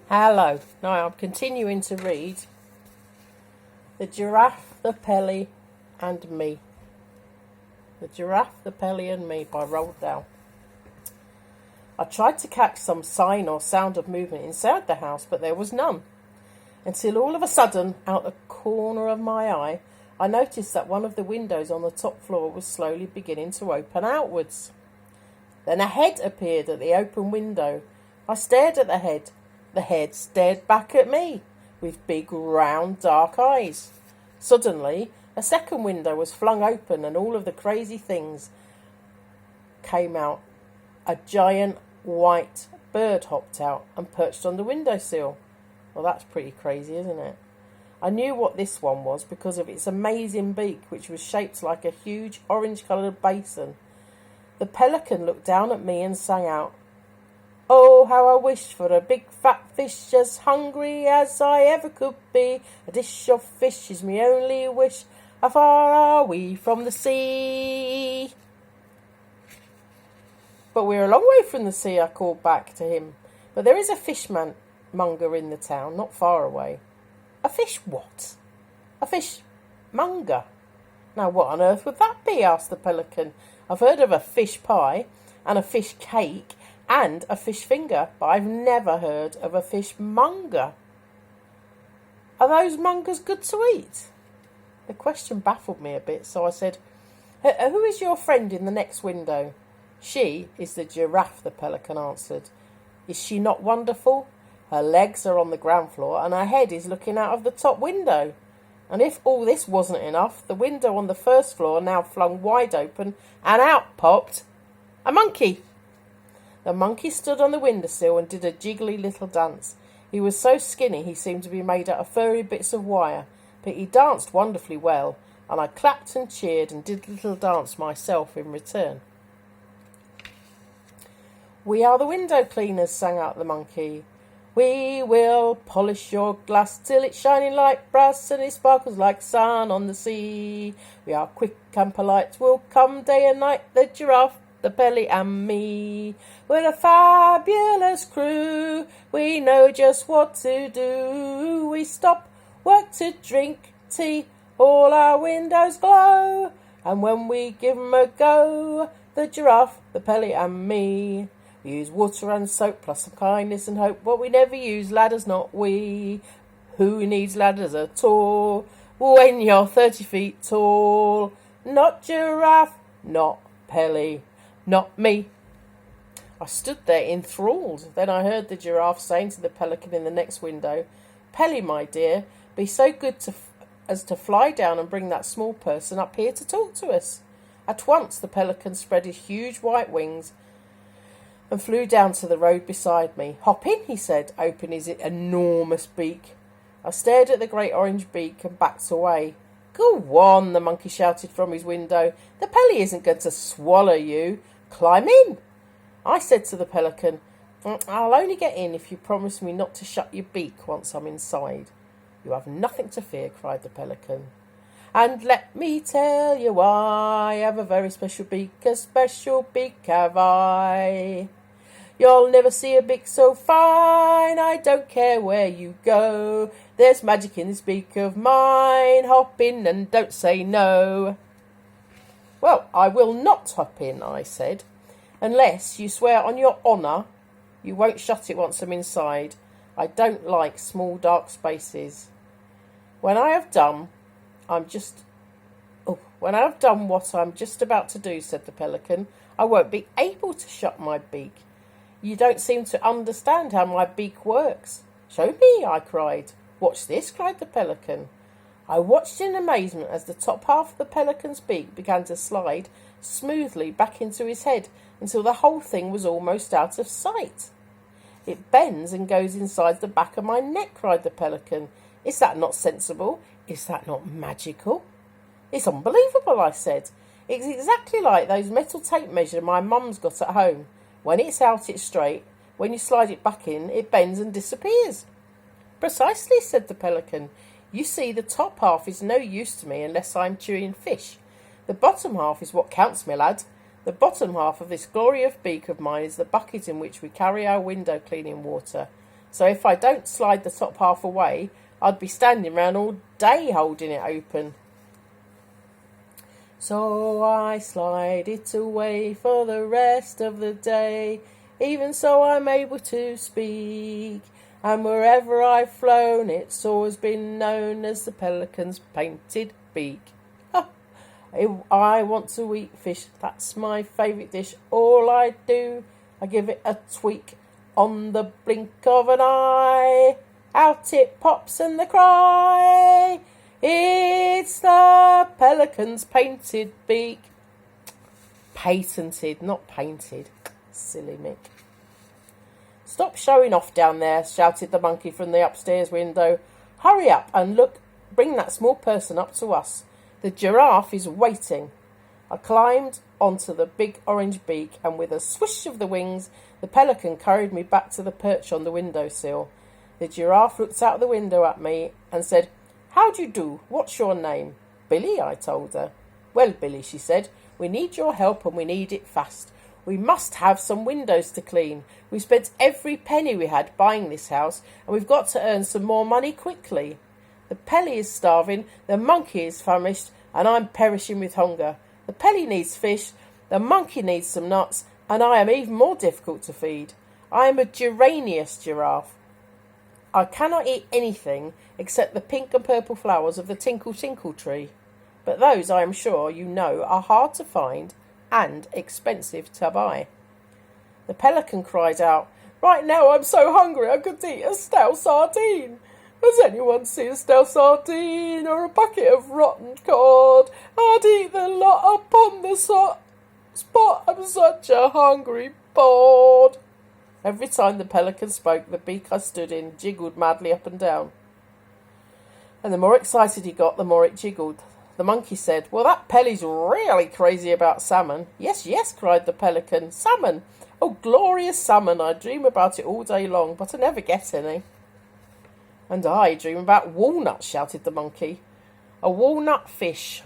Hello. Now I'm continuing to read The Giraffe, the Pelly and Me. The Giraffe, the Pelly and Me by Roald Dahl. I tried to catch some sign or sound of movement inside the house, but there was none. Until all of a sudden, out the corner of my eye, I noticed that one of the windows on the top floor was slowly beginning to open outwards. Then a head appeared at the open window. I stared at the head. The head stared back at me with big, round, dark eyes. Suddenly, a second window was flung open and all of the crazy things came out. A giant white bird hopped out and perched on the windowsill. Well, that's pretty crazy, isn't it? I knew what this one was because of its amazing beak, which was shaped like a huge orange-coloured basin. The pelican looked down at me and sang out, "Oh, how I wish for a big fat fish as hungry as I ever could be. A dish of fish is my only wish. How far are we from the sea?" "But we're a long way from the sea," I called back to him. "But there is a fishmonger in the town, not far away." "A fish what?" "A fishmonger." "Now what on earth would that be?" asked the pelican. "I've heard of a fish pie and a fish cake and a fish finger, but I've never heard of a fishmonger." "Are those mongers good to eat?" The question baffled me a bit, so I said, "Who is your friend in the next window?" "She is the giraffe," the pelican answered. "Is she not wonderful? Her legs are on the ground floor and her head is looking out of the top window. And if all this wasn't enough, the window on the first floor now flung wide open and out popped a monkey." The monkey stood on the windowsill and did a jiggly little dance. He was so skinny he seemed to be made out of furry bits of wire, but he danced wonderfully well, and I clapped and cheered and did a little dance myself in return. "We are the window cleaners," sang out the monkey. "We will polish your glass till it's shining like brass and it sparkles like sun on the sea. We are quick and polite, we'll come day and night, the giraffe, the Pelly and me. We're a fabulous crew, we know just what to do. We stop work to drink tea, all our windows glow. And when we give 'em a go, the giraffe, the Pelly and me. We use water and soap, plus some kindness and hope, but we never use ladders, not we. Who needs ladders at all when you're 30 feet tall? Not giraffe, not Pelly, not me." I stood there enthralled. Then I heard the giraffe saying to the pelican in the next window, "Pelly, my dear, be so good as to fly down and bring that small person up here to talk to us." At once the pelican spread his huge white wings and flew down to the road beside me. "Hop in," he said, opening his enormous beak. I stared at the great orange beak and backed away. "Go on," the monkey shouted from his window. "The Pelly isn't going to swallow you. Climb in." I said to the pelican, "I'll only get in if you promise me not to shut your beak once I'm inside." "You have nothing to fear," cried the pelican. "And let me tell you why. I have a very special beak have I. You'll never see a beak so fine. I don't care where you go. There's magic in this beak of mine. Hop in and don't say no." "Well, I will not hop in," I said, "unless you swear on your honour you won't shut it once I'm inside. I don't like small dark spaces. When I have done what I'm just about to do," said the pelican, "I won't be able to shut my beak. You don't seem to understand how my beak works." "Show me," I cried. "Watch this," cried the pelican. I watched in amazement as the top half of the pelican's beak began to slide smoothly back into his head until the whole thing was almost out of sight. "It bends and goes inside the back of my neck," cried the pelican. "Is that not sensible? Is that not magical?" "It's unbelievable," I said. "It's exactly like those metal tape measures my mum's got at home. When it's out, it's straight. When you slide it back in, it bends and disappears." "Precisely," said the pelican. "You see, the top half is no use to me unless I'm chewing fish. The bottom half is what counts, my lad. The bottom half of this glorious beak of mine is the bucket in which we carry our window cleaning water. So if I don't slide the top half away, I'd be standing round all day holding it open. So I slide it away for the rest of the day. Even so I'm able to speak. And wherever I've flown, it's always been known as the pelican's painted beak. I want to eat fish, that's my favourite dish. All I do, I give it a tweak on the blink of an eye. Out it pops and the cry, it's the pelican's painted beak. Patented, not painted. Silly Mick. Stop showing off down there, shouted the monkey from the upstairs window. Hurry up and look, bring that small person up to us. The giraffe is waiting. I climbed onto the big orange beak, and with a swish of the wings, the pelican carried me back to the perch on the windowsill. The giraffe looked out the window at me and said, How do you do? What's your name? Billy, I told her. Well, Billy, she said, we need your help and we need it fast. We must have some windows to clean. We spent every penny we had buying this house, and we've got to earn some more money quickly. The Pelly is starving, the monkey is famished, and I'm perishing with hunger. The Pelly needs fish, the monkey needs some nuts, and I am even more difficult to feed. I am a geranious giraffe. I cannot eat anything except the pink and purple flowers of the tinkle tinkle tree. But those, I am sure you know, are hard to find and expensive to buy. The pelican cried out, Right now I'm so hungry I could eat a stale sardine. Has anyone seen a stale sardine or a bucket of rotten cod? I'd eat the lot upon the spot. I'm such a hungry bawd. Every time the pelican spoke, the beak I stood in jiggled madly up and down. And the more excited he got, the more it jiggled. The monkey said, Well, that Pelly's really crazy about salmon. Yes, yes, cried the pelican. Salmon! Oh, glorious salmon! I dream about it all day long, but I never get any. And I dream about walnuts, shouted the monkey. A walnut fish,